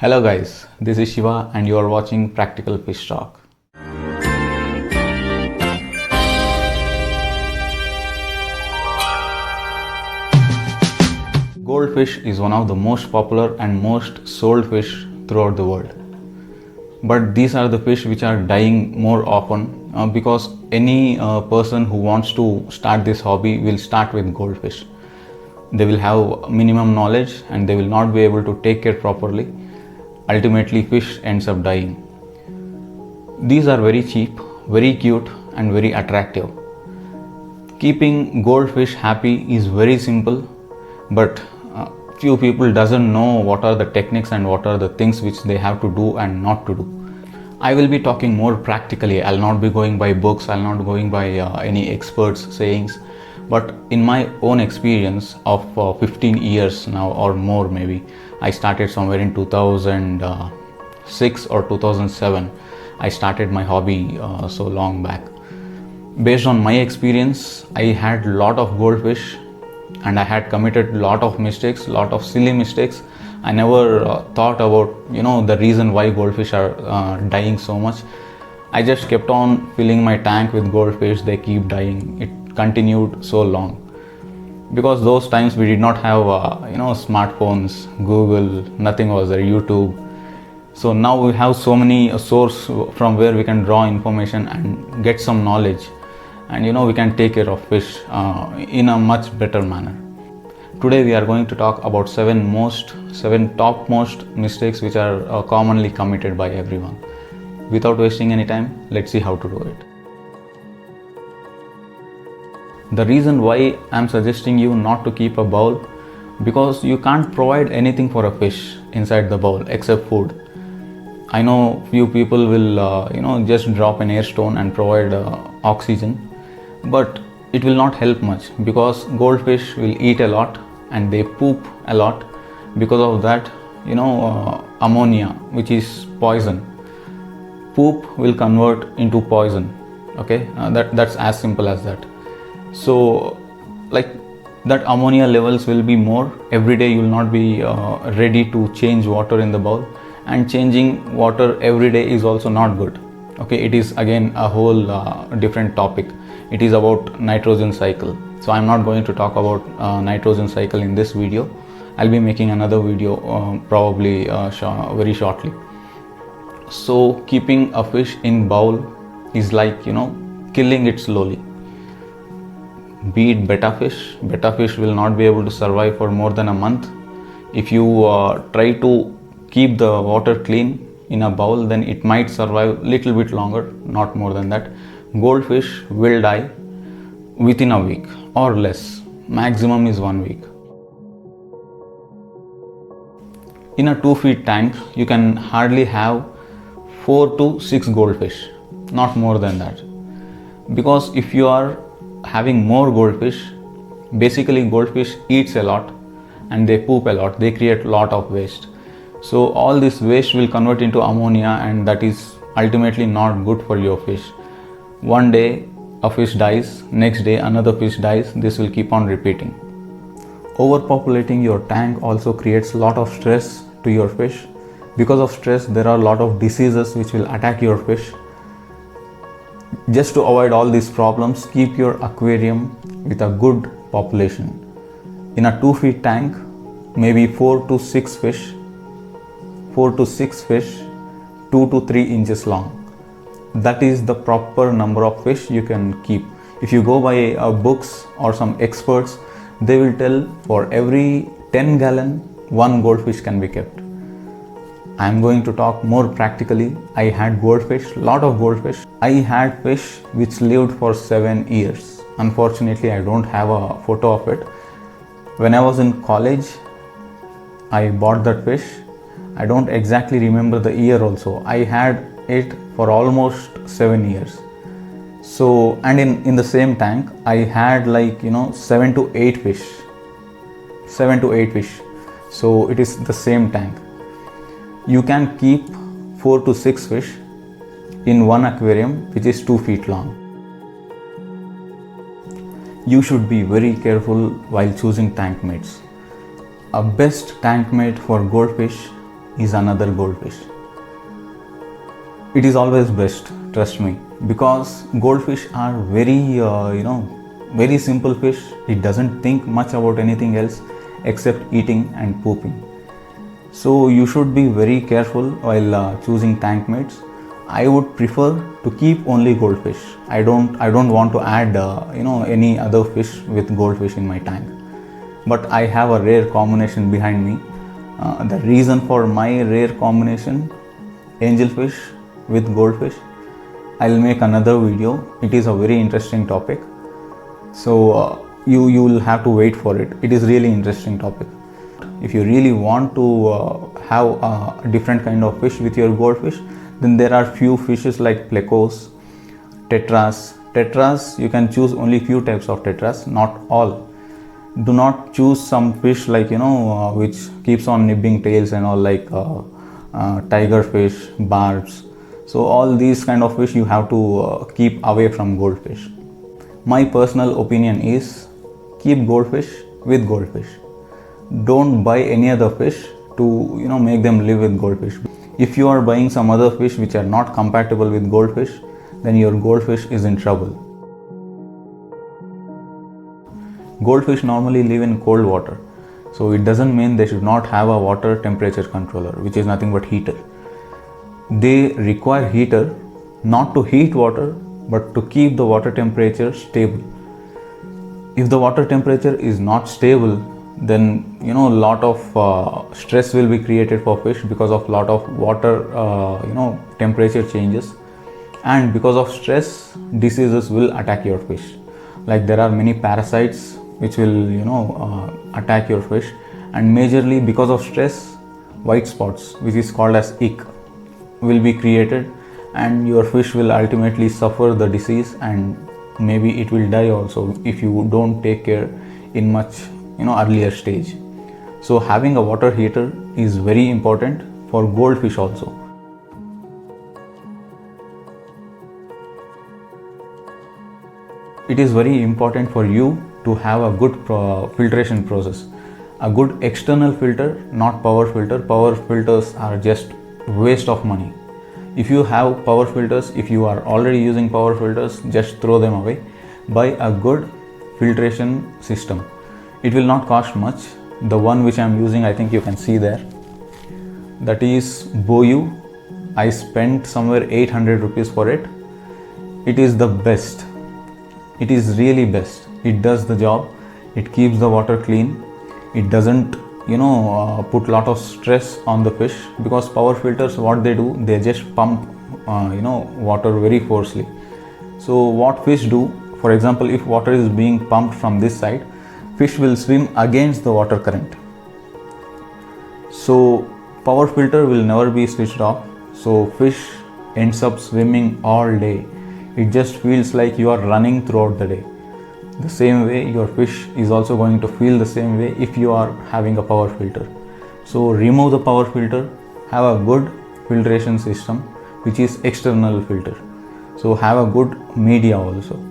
Hello guys, this is Shiva and you are watching Practical Fish Talk. Goldfish is one of the most popular and most sold fish throughout the world. But these are the fish which are dying more often because any person who wants to start this hobby will start with goldfish. They will have minimum knowledge and they will not be able to take care properly. Ultimately, fish ends up dying. These are very cheap, very cute and very attractive. Keeping goldfish happy is very simple, but few people doesn't know what are the techniques and what are the things which they have to do and not to do. I will be talking more practically. I'll not be going by books, I'll not going by any experts sayings, but in my own experience of 15 years now or more maybe, I started somewhere in 2006 or 2007. I started my hobby so long back. Based on my experience, I had a lot of goldfish and I had committed a lot of mistakes, lot of silly mistakes. I never thought about the reason why goldfish are dying so much. I just kept on filling my tank with goldfish. They keep dying. It continued so long because those times we did not have smartphones, Google, nothing was there, YouTube. So now we have so many sources from where we can draw information and get some knowledge, and we can take care of fish in a much better manner. Today we are going to talk about seven topmost mistakes which are commonly committed by everyone. Without wasting any time, let's see how to do it. The reason why I'm suggesting you not to keep a bowl, because you can't provide anything for a fish inside the bowl except food. I know few people will just drop an air stone and provide oxygen, but it will not help much because goldfish will eat a lot and they poop a lot. Because of that, ammonia, which is poison, poop will convert into poison. Okay, that's as simple as that. So like that ammonia levels will be more. Every day you will not be ready to change water in the bowl, and changing water every day is also not good. Okay, it is again a whole different topic. It is about nitrogen cycle. So I'm not going to talk about nitrogen cycle in this video. I'll be making another video probably very shortly. So keeping a fish in bowl is like killing it slowly. Be it betta fish. Betta fish will not be able to survive for more than a month. If you try to keep the water clean in a bowl, then it might survive little bit longer, not more than that. Goldfish will die within a week or less. Maximum is 1 week. In a 2 feet tank, you can hardly have 4 to 6 goldfish, not more than that. Because if you are having more goldfish, basically goldfish eats a lot and they poop a lot. They create a lot of waste. So all this waste will convert into ammonia, and that is ultimately not good for your fish. One day a fish dies, next day another fish dies. This will keep on repeating. Overpopulating your tank also creates a lot of stress to your fish. Because of stress, there are a lot of diseases which will attack your fish. Just to avoid all these problems, keep your aquarium with a good population. In a 2 feet tank, maybe 4 to 6 fish, 2 to 3 inches long. That is the proper number of fish you can keep. If you go by books or some experts, they will tell for every 10 gallon, 1 goldfish can be kept. I am going to talk more practically. I had goldfish, lot of goldfish. I had fish which lived for 7 years. Unfortunately, I don't have a photo of it. When I was in college, I bought that fish. I don't exactly remember the year also. I had it for almost 7 years. So, and in the same tank, I had 7 to 8 fish. 7 to 8 fish. So it is the same tank. You can keep 4 to 6 fish in one aquarium which is 2 feet long. You should be very careful while choosing tank mates. A best tank mate for goldfish is another goldfish. It is always best, trust me, because goldfish are very simple fish. It doesn't think much about anything else except eating and pooping. So you should be very careful while choosing tank mates. I would prefer to keep only goldfish. I don't want to add any other fish with goldfish in my tank. But I have a rare combination behind me. The reason for my rare combination, angelfish with goldfish, I'll make another video. It is a very interesting topic. So you will have to wait for it. It is really interesting topic. If you really want to have a different kind of fish with your goldfish, then there are few fishes like plecos, tetras. Tetras, you can choose only few types of tetras, not all. Do not choose some fish like which keeps on nibbling tails and all, like tiger fish, barbs. So all these kind of fish you have to keep away from goldfish. My personal opinion is keep goldfish with goldfish. Don't buy any other fish to make them live with goldfish. If you are buying some other fish which are not compatible with goldfish, then your goldfish is in trouble. Goldfish normally live in cold water, so it doesn't mean they should not have a water temperature controller, which is nothing but heater. They require heater not to heat water, but to keep the water temperature stable. If the water temperature is not stable, then a lot of stress will be created for fish because of lot of water temperature changes, and because of stress diseases will attack your fish. Like there are many parasites which will attack your fish, and majorly because of stress, white spots, which is called as ick, will be created, and your fish will ultimately suffer the disease, and maybe it will die also if you don't take care in much earlier stage. So having a water heater is very important for goldfish also. It is very important for you to have a good filtration process. A good external filter, not power filter. Power filters are just waste of money. If you have power filters, if you are already using power filters, just throw them away. Buy a good filtration system. It will not cost much. The one which I am using, I think you can see there, that is Boyu. I spent somewhere 800 rupees for it. It is the best. It is really best. It does the job. It keeps the water clean. It doesn't put lot of stress on the fish, because power filters, what they do, they just pump water very forcefully. So what fish do, for example, if water is being pumped from this side, fish will swim against the water current. So power filter will never be switched off, so fish ends up swimming all day. It just feels like you are running throughout the day. The same way your fish is also going to feel the same way if you are having a power filter. So remove the power filter, have a good filtration system which is external filter. So have a good media also.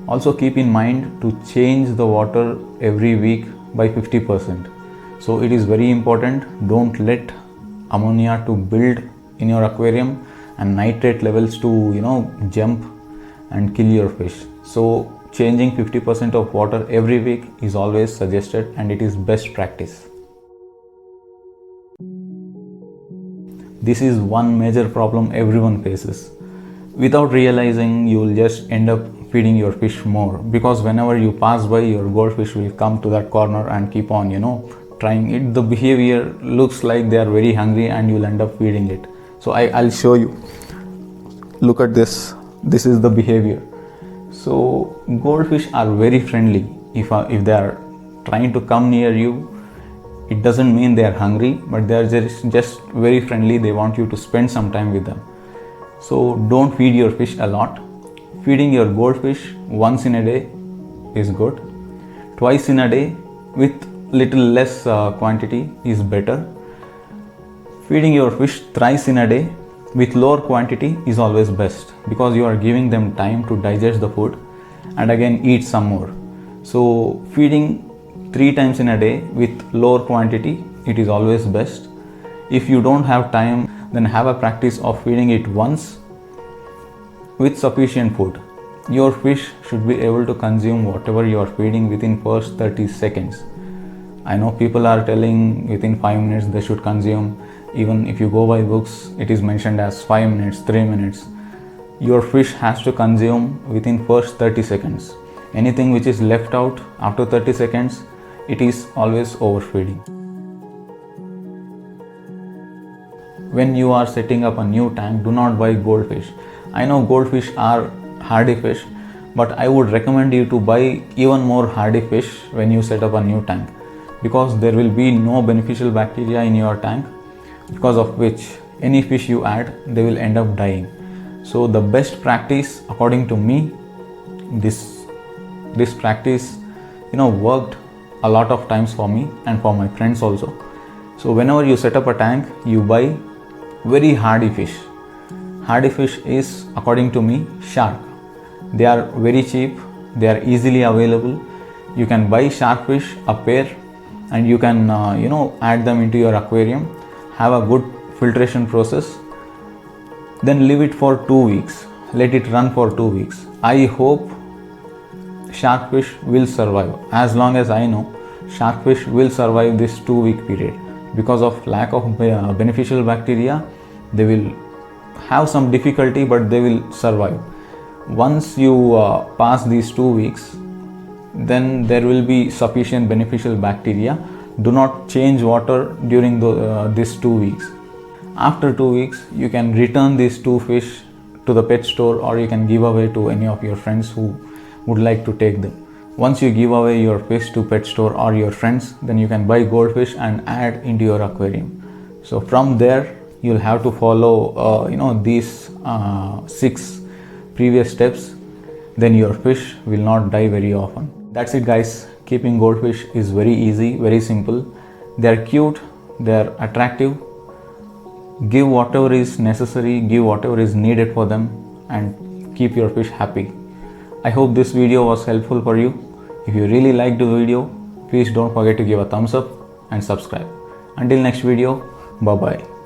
Also keep in mind to change the water every week by 50%. So it is very important. Don't let ammonia to build in your aquarium and nitrate levels to jump and kill your fish. So changing 50% of water every week is always suggested, and it is best practice. This is one major problem everyone faces. Without realizing, you will just end up feeding your fish more, because whenever you pass by, your goldfish will come to that corner and keep on trying it. The behavior looks like they are very hungry, and you'll end up feeding it. So I'll show you. Look at this. This is the behavior. So goldfish are very friendly. If they are trying to come near you, it doesn't mean they are hungry, but they are just very friendly. They want you to spend some time with them. So don't feed your fish a lot. Feeding your goldfish once in a day is good. Twice in a day with little less quantity is better. Feeding your fish thrice in a day with lower quantity is always best, because you are giving them time to digest the food and again eat some more. So feeding 3 times in a day with lower quantity, it is always best. If you don't have time, then have a practice of feeding it once with sufficient food. Your fish should be able to consume whatever you are feeding within first 30 seconds. I know people are telling within 5 minutes they should consume. Even if you go by books, it is mentioned as 5 minutes, 3 minutes. Your fish has to consume within first 30 seconds. Anything which is left out after 30 seconds, it is always overfeeding. When you are setting up a new tank, do not buy goldfish. I know goldfish are hardy fish, but I would recommend you to buy even more hardy fish when you set up a new tank, because there will be no beneficial bacteria in your tank, because of which any fish you add, they will end up dying. So the best practice, according to me, this practice worked a lot of times for me and for my friends also. So whenever you set up a tank, you buy very hardy fish. Hardy fish is, according to me, shark. They are very cheap, they are easily available. You can buy shark fish, a pair, and you can add them into your aquarium, have a good filtration process, then leave it for 2 weeks. Let it run for 2 weeks. I hope shark fish will survive. As long as I know, shark fish will survive this 2-week period. Because of lack of beneficial bacteria, they will have some difficulty, but they will survive. Once you pass these 2 weeks, then there will be sufficient beneficial bacteria. Do not change water during these 2 weeks. After 2 weeks, you can return these 2 fish to the pet store, or you can give away to any of your friends who would like to take them. Once you give away your fish to pet store or your friends, then you can buy goldfish and add into your aquarium. So from there, you'll have to follow these 6 previous steps. Then your fish will not die very often. That's it, guys. Keeping goldfish is very easy, very simple. They are cute, they are attractive. Give whatever is necessary, give whatever is needed for them, and keep your fish happy. I hope this video was helpful for you. If you really liked the video, please don't forget to give a thumbs up and subscribe. Until next video, bye bye.